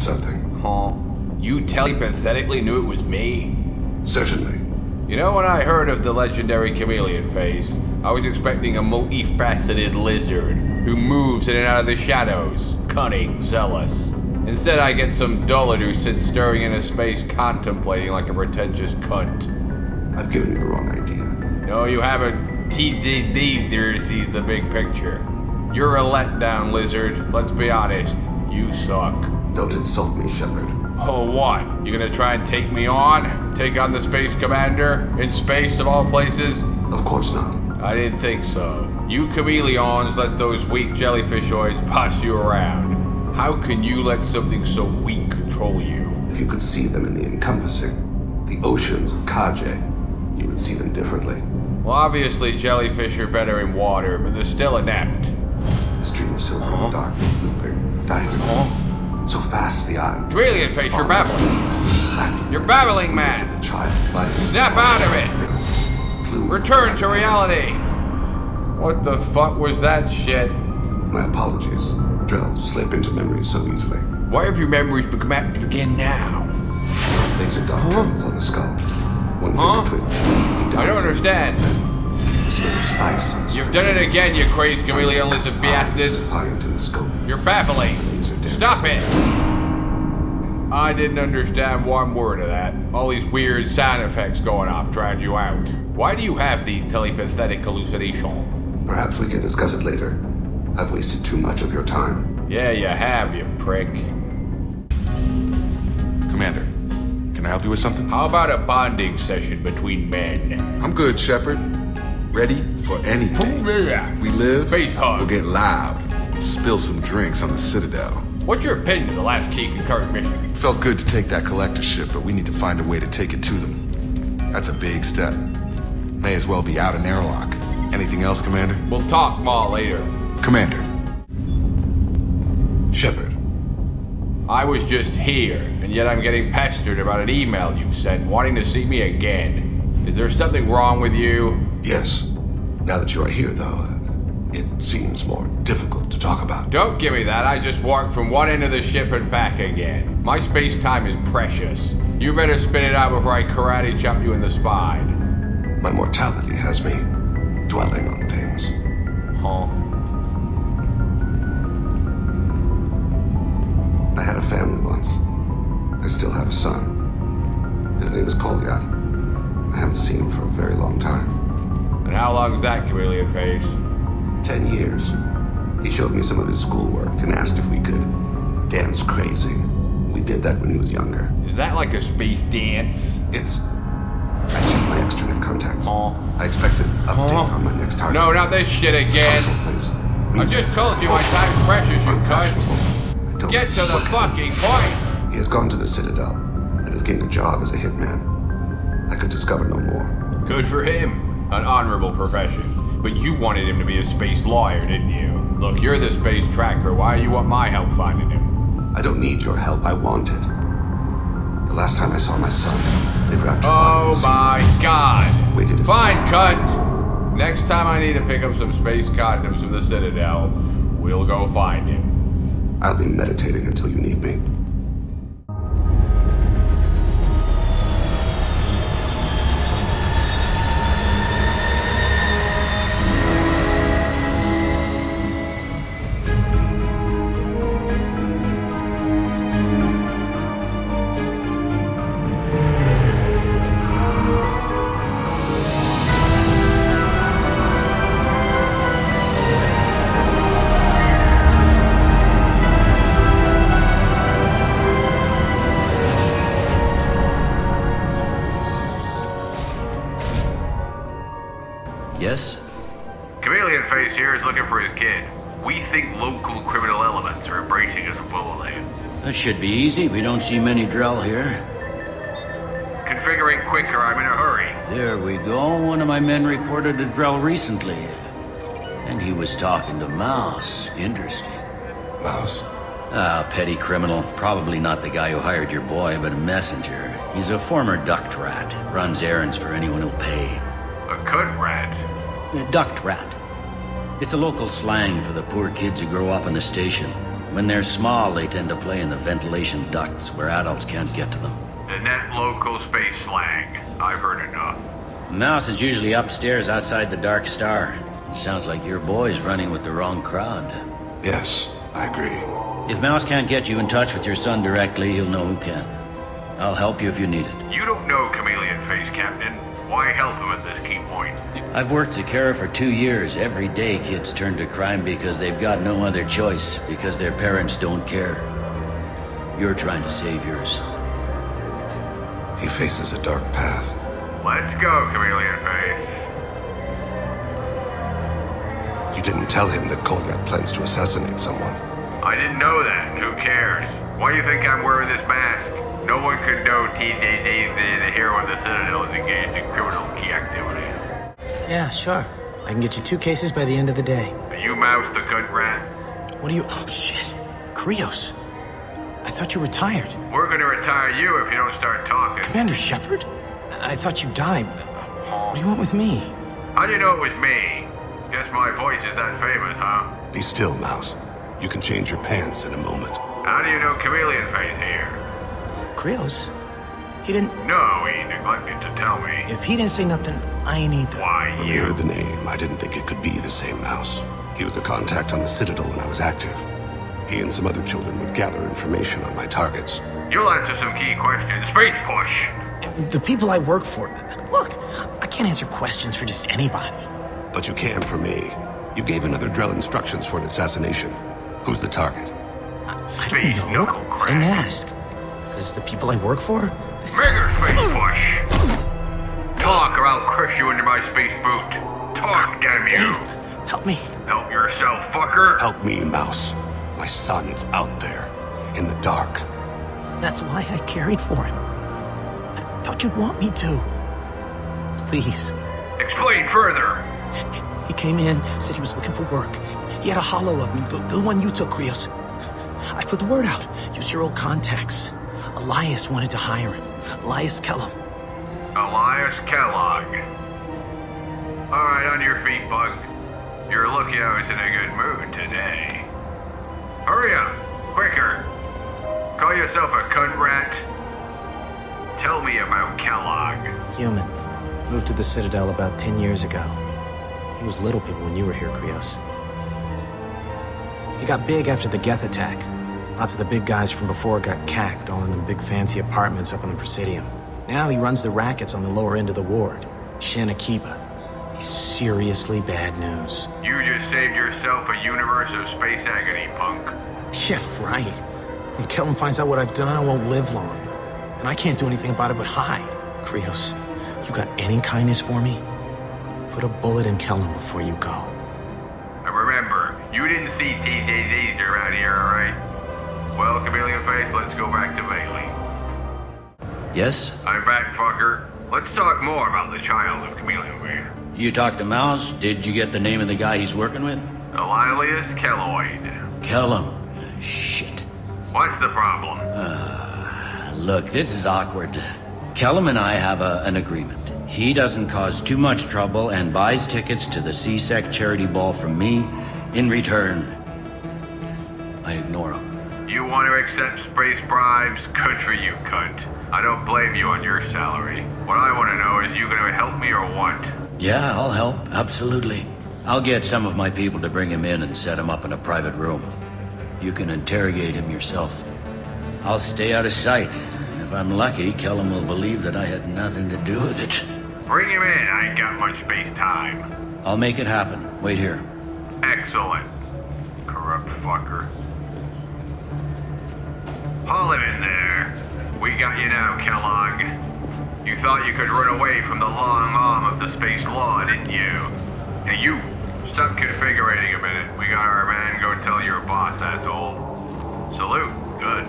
something. Huh? You telepathetically knew it was me? Certainly. You know, when I heard of the legendary chameleon face, I was expecting a multifaceted lizard who moves in and out of the shadows, cunning, zealous. Instead, I get some dullard who sits staring into space contemplating like a pretentious cunt. I've given you the wrong idea. No, you haven't. TDD there sees the big picture. You're a letdown, lizard. Let's be honest. You suck. Don't insult me, Shepard. Oh, what? You gonna try and take me on? Take on the space commander? In space, of all places? Of course not. I didn't think so. You chameleons let those weak jellyfishoids boss you around. How can you let something so weak control you? If you could see them in the encompassing, the oceans of Kaje, you would see them differently. Well, obviously jellyfish are better in water, but they're still inept. The stream of silver in the dark, looping, diving. So fast the eye. Chameleon face, you're babbling. You're babbling, man. Snap out of it. Return to reality. What the fuck was that shit? My apologies. Drell slip into memories so easily. Why have your memories become active again now? Laser dot trembles on the skull. One finger twitch. I don't understand. The smell of spice. You've done it again, you crazed chameleon lizard bastard. Defiant in the scope. You're babbling. Stop it! I didn't understand one word of that. All these weird sound effects going off drowned you out. Why do you have these telepathetic hallucinations? Perhaps we can discuss it later. I've wasted too much of your time. Yeah, you have, you prick. Commander, can I help you with something? How about a bonding session between men? I'm good, Shepard. Ready for anything. We live, Space hug. we'll get loud, and spill some drinks on the Citadel. What's your opinion of the last key concurrent mission? Felt good to take that collector ship, but we need to find a way to take it to them. That's a big step. May as well be out in airlock. Anything else, Commander? We'll talk more later. Commander. Shepard. I was just here, and yet I'm getting pestered about an email you sent wanting to see me again. Is there something wrong with you? Yes. Now that you are here, though, it seems more difficult to talk about. Don't give me that. I just walked from one end of the ship and back again. My space-time is precious. You better spit it out before I karate chop you in the spine. My mortality has me dwelling on things. Huh? I had a family once. I still have a son. His name is Kolyat. I haven't seen him for a very long time. And how long's that, chameleon face? 10 years. He showed me some of his schoolwork and asked if we could dance crazy. We did that when he was younger. Is that like a space dance? It's... I checked my extranet contacts. Huh? I expect an update on my next target. No, not this shit again. Console, please. I just told you my time's precious, you cunt. Get to the fucking point. He has gone to the Citadel and has gained a job as a hitman. I could discover no more. Good for him. An honorable profession. But you wanted him to be a space lawyer, didn't you? Look, you're the space tracker. Why do you want my help finding him? I don't need your help. I want it. The last time I saw my son, they wrapped your Oh my god. Waited. Fine, cunt. Next time I need to pick up some space condoms from the Citadel, we'll go find him. I'll be meditating until you need me. Yes? Chameleon Face here is looking for his kid. We think local criminal elements are embracing us fully. That should be easy. We don't see many Drell here. Configuring quicker, I'm in a hurry. There we go. One of my men reported a Drell recently. And he was talking to Mouse. Interesting. Mouse? Ah, petty criminal. Probably not the guy who hired your boy, but a messenger. He's a former duct rat. Runs errands for anyone who'll pay. A cunt rat? A duct rat. It's a local slang for the poor kids who grow up in the station. When they're small, they tend to play in the ventilation ducts where adults can't get to them. The net local space slang. I've heard enough. Mouse is usually upstairs outside the Dark Star. Sounds like your boy's running with the wrong crowd. Yes, I agree. If Mouse can't get you in touch with your son directly, he'll know who can. I'll help you if you need it. You don't know Chameleon Face, Captain. Why help him at this key point? I've worked at Kara for 2 years. Every day kids turn to crime because they've got no other choice, because their parents don't care. You're trying to save yours. He faces a dark path. Let's go, Chameleon Face. You didn't tell him that Kolgat plans to assassinate someone. I didn't know that. Who cares? Why do you think I'm wearing this mask? No one could know TJD's the hero of the Citadel is engaged in criminal key activity. Yeah, sure. I can get you 2 cases by the end of the day. Are you Mouse the cunt rat? What are you... Oh, shit. Krios. I thought you retired. We're gonna retire you if you don't start talking. Commander Shepard? I thought you died. What do you want with me? How do you know it was me? Guess my voice is that famous, huh? Be still, Mouse. You can change your pants in a moment. How do you know Chameleon Face here? Krios? He didn't... No, he neglected to tell me. If he didn't say nothing, I ain't either. Why, When we you? heard the name, I didn't think it could be the same Mouse. He was a contact on the Citadel when I was active. He and some other children would gather information on my targets. You'll answer some key questions. Space push! The people I work for... Look, I can't answer questions for just anybody. But you can for me. You gave another Drell instructions for an assassination. Who's the target? I Space don't know. knuckle I didn't crack. ask. Is the people I work for? Bigger space push! Talk or I'll crush you into my space boot. Talk, damn you! Help me. Help yourself, fucker! Help me, Mouse. My son is out there, in the dark. That's why I carried for him. I thought you'd want me to. Please. Explain further! He came in, said he was looking for work. He had a hollow of me, the one you took, Krios. I put the word out. Use your old contacts. Elias wanted to hire him. Elias Kellum. Elias Kellogg. Alright, on your feet, Bug. You're lucky I was in a good mood today. Hurry up! Quicker! Call yourself a cunt rat? Tell me about Kellogg. Human. Moved to the Citadel about 10 years ago. He was little people when you were here, Krios. He got big after the Geth attack. Lots of the big guys from before got cacked, all in the big fancy apartments up on the Presidium. Now he runs the rackets on the lower end of the ward. Shin Akiba. He's seriously bad news. You just saved yourself a universe of space agony, punk. Yeah, right. When Kellum finds out what I've done, I won't live long. And I can't do anything about it but hide. Krios, you got any kindness for me? Put a bullet in Kellum before you go. And remember, you didn't see TJDs around here, alright? Well, Chameleon Face, let's go back to Bailey. Yes? I'm back, fucker. Let's talk more about the child of Chameleon Face. You talked to Mouse? Did you get the name of the guy he's working with? Elias Kelloid. Kellum. Shit. What's the problem? Look, this is awkward. Kellum and I have an agreement. He doesn't cause too much trouble and buys tickets to the CSEC charity ball from me. In return, I ignore him. You want to accept space bribes? Good for you, cunt. I don't blame you on your salary. What I want to know is you gonna help me or what? Yeah, I'll help. Absolutely. I'll get some of my people to bring him in and set him up in a private room. You can interrogate him yourself. I'll stay out of sight. And if I'm lucky, Kellum will believe that I had nothing to do with it. Bring him in. I ain't got much space time. I'll make it happen. Wait here. Excellent. Corrupt fucker. Haul him in there. We got you now, Kellogg. You thought you could run away from the long arm of the space law, didn't you? Hey, you! Stop configurating a minute. We got our man go tell your boss, asshole. Salute. Good.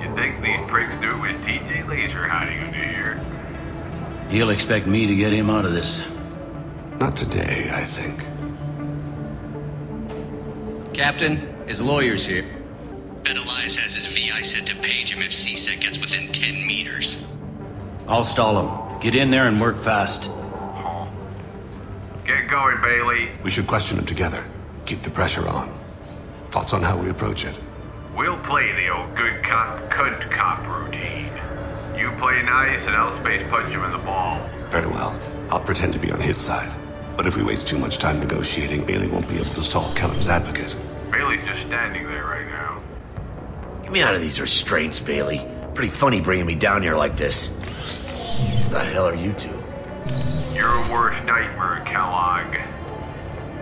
You'd think these pricks knew it was TJ Laser hiding under here. He'll expect me to get him out of this. Not today, I think. Captain, his lawyer's here. Bet Elias has his VI set to page him if CSEC gets within 10 meters. I'll stall him. Get in there and work fast. Get going, Bailey. We should question him together. Keep the pressure on. Thoughts on how we approach it? We'll play the old good cop, cunt cop routine. You play nice and I'll space punch him in the ball. Very well. I'll pretend to be on his side. But if we waste too much time negotiating, Bailey won't be able to stall Kellam's advocate. Bailey's just standing there right now. Get me out of these restraints, Bailey. Pretty funny bringing me down here like this. What the hell are you two? Your worst nightmare, Kellogg.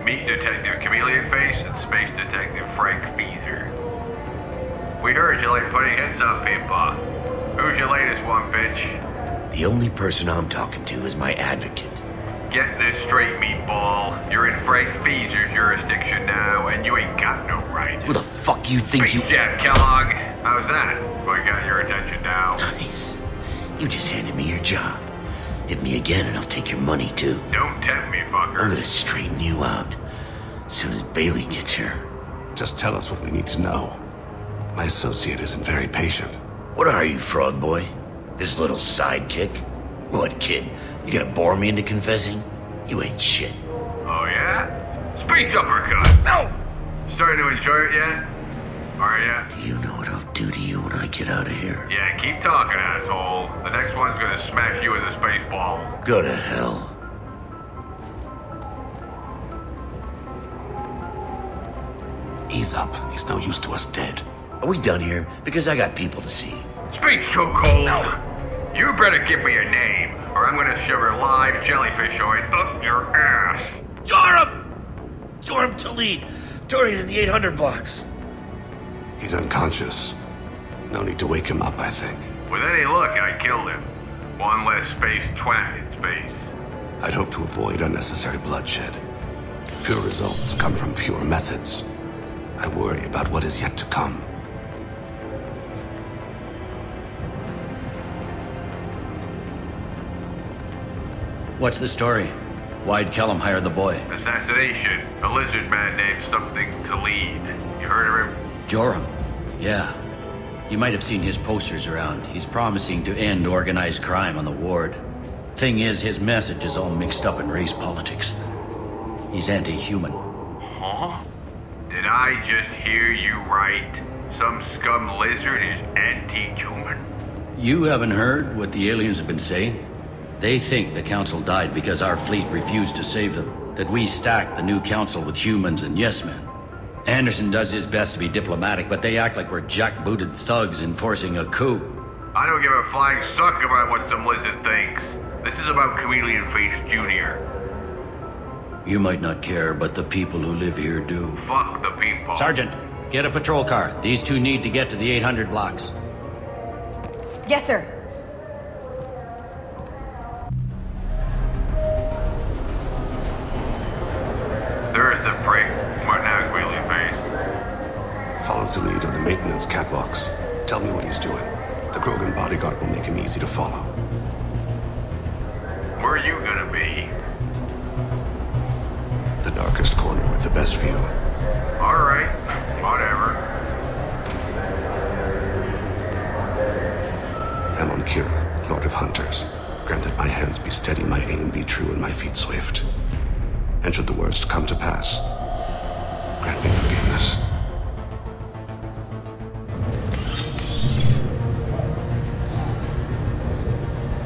Meet Detective Chameleon Face and Space Detective Frank Feezer. We heard you like putting hits on people. Who's your latest one, bitch? The only person I'm talking to is my advocate. Get this straight, meatball. You're in Frank Feezer's jurisdiction now, and you ain't got no right. Who the fuck you think you... Space Jab, Kellogg. How's that? I got your attention now. Nice. You just handed me your job. Hit me again and I'll take your money too. Don't tempt me, fucker. I'm gonna straighten you out as soon as Bailey gets here. Just tell us what we need to know. My associate isn't very patient. What are you, fraud boy? His little sidekick? What, kid? You gonna bore me into confessing? You ain't shit. Oh, yeah? Space uppercut! No! Starting to enjoy it yet? Are ya? Do you know what I'll do to you when I get out of here? Yeah, keep talking, asshole. The next one's gonna smash you with a space ball. Go to hell. Ease up. He's no use to us dead. Are we done here? Because I got people to see. Space chokehold! No. You better give me a name, or I'm gonna shove a live jellyfish oil up your ass. Joram to lead. Dorian in the 800 blocks. He's unconscious. No need to wake him up, I think. With any luck, I killed him. One less space twat in space. I'd hope to avoid unnecessary bloodshed. Pure results come from pure methods. I worry about what is yet to come. What's the story? Why'd Kellam hire the boy? Assassination. A lizard man named something to lead. You heard of him? Joram. Yeah. You might have seen his posters around. He's promising to end organized crime on the ward. Thing is, his message is all mixed up in race politics. He's anti-human. Huh? Did I just hear you right? Some scum lizard is anti-human? You haven't heard what the aliens have been saying? They think the council died because our fleet refused to save them. That we stacked the new council with humans and yes-men. Anderson does his best to be diplomatic, but they act like we're jackbooted thugs enforcing a coup. I don't give a flying suck about what some lizard thinks. This is about Chameleon Face Jr. You might not care, but the people who live here do. Fuck the people. Sergeant, get a patrol car. These two need to get to the 800 blocks. Yes, sir. There's the prick. What now, Chameleon Face? Follow to lead on the maintenance catwalks. Tell me what he's doing. The Krogan bodyguard will make him easy to follow. Where are you gonna be? The darkest corner with the best view. Alright, whatever. Amon Kira, Lord of Hunters. Grant that my hands be steady, my aim be true, and my feet swift. And should the worst come to pass, grant me forgiveness.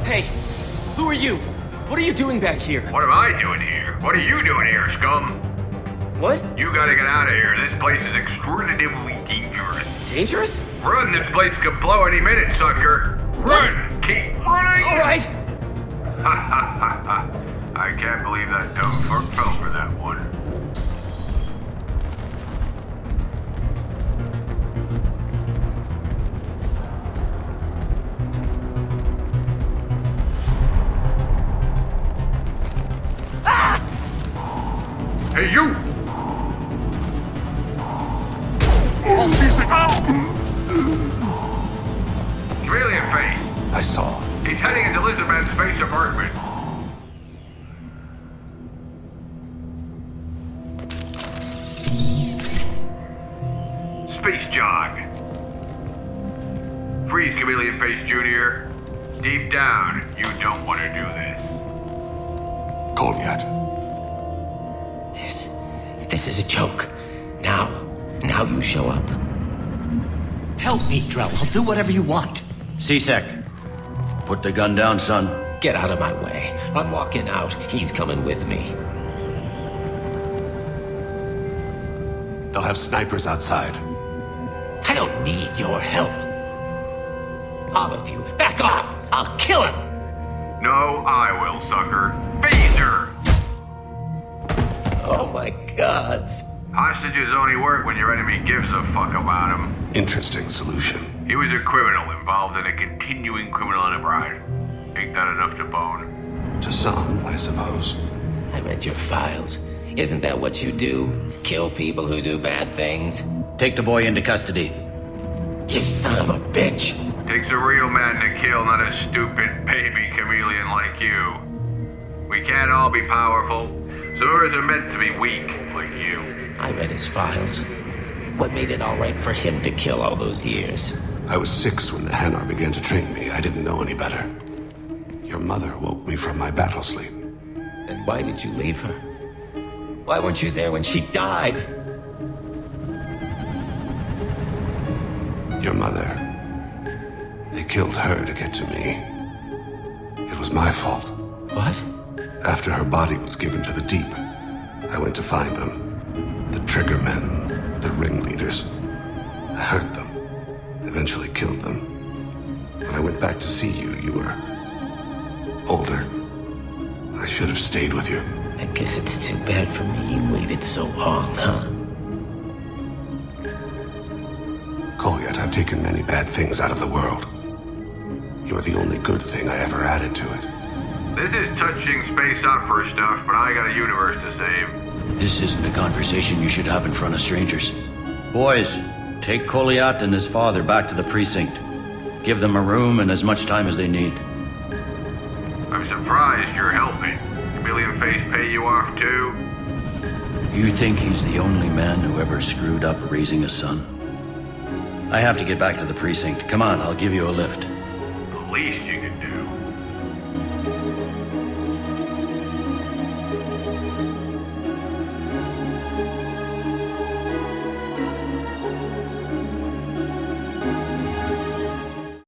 Hey, who are you? What are you doing back here? What am I doing here? What are you doing here, scum? What? You gotta get out of here. This place is extraordinarily dangerous. Dangerous? Run! This place could blow any minute, sucker! Run! Keep running! All right. Ha ha ha ha! I can't believe that dumb fuck fell for that one. Hey, you! Chameleon Face! I saw. He's heading into Lizardman's space apartment. Space jog. Freeze, Chameleon Face Jr. Deep down, you don't want to do this. Call yet? This is a joke. Now you show up. Help me, Drell. I'll do whatever you want. C-Sec, put the gun down, son. Get out of my way. I'm walking out. He's coming with me. They'll have snipers outside. I don't need your help. All of you, back off! I'll kill him! No, I will, sucker. Phaser! Oh my gods. Hostages only work when your enemy gives a fuck about them. Interesting solution. He was a criminal involved in a continuing criminal enterprise. Ain't that enough to bone? To some, I suppose. I read your files. Isn't that what you do? Kill people who do bad things? Take the boy into custody. You son of a bitch! Takes a real man to kill, not a stupid baby chameleon like you. We can't all be powerful. Some of us are meant to be weak, like you. I read his files. What made it all right for him to kill all those years? I was 6 when the Hanar began to train me. I didn't know any better. Your mother woke me from my battle sleep. And why did you leave her? Why weren't you there when she died? Your mother. They killed her to get to me. It was my fault. What? After her body was given to the deep, I went to find them. The triggermen, the ringleaders. I hurt them. Eventually killed them. When I went back to see you, you were older. I should have stayed with you. I guess it's too bad for me you waited so long, huh? Goliath, I've taken many bad things out of the world. You're the only good thing I ever added to it. This is touching space opera stuff, but I got a universe to save. This isn't a conversation you should have in front of strangers. Boys, take Goliath and his father back to the precinct. Give them a room and as much time as they need. I'm surprised you're helping. Chameleon Face pay you off too? You think he's the only man who ever screwed up raising a son? I have to get back to the precinct. Come on, I'll give you a lift. The least you can do.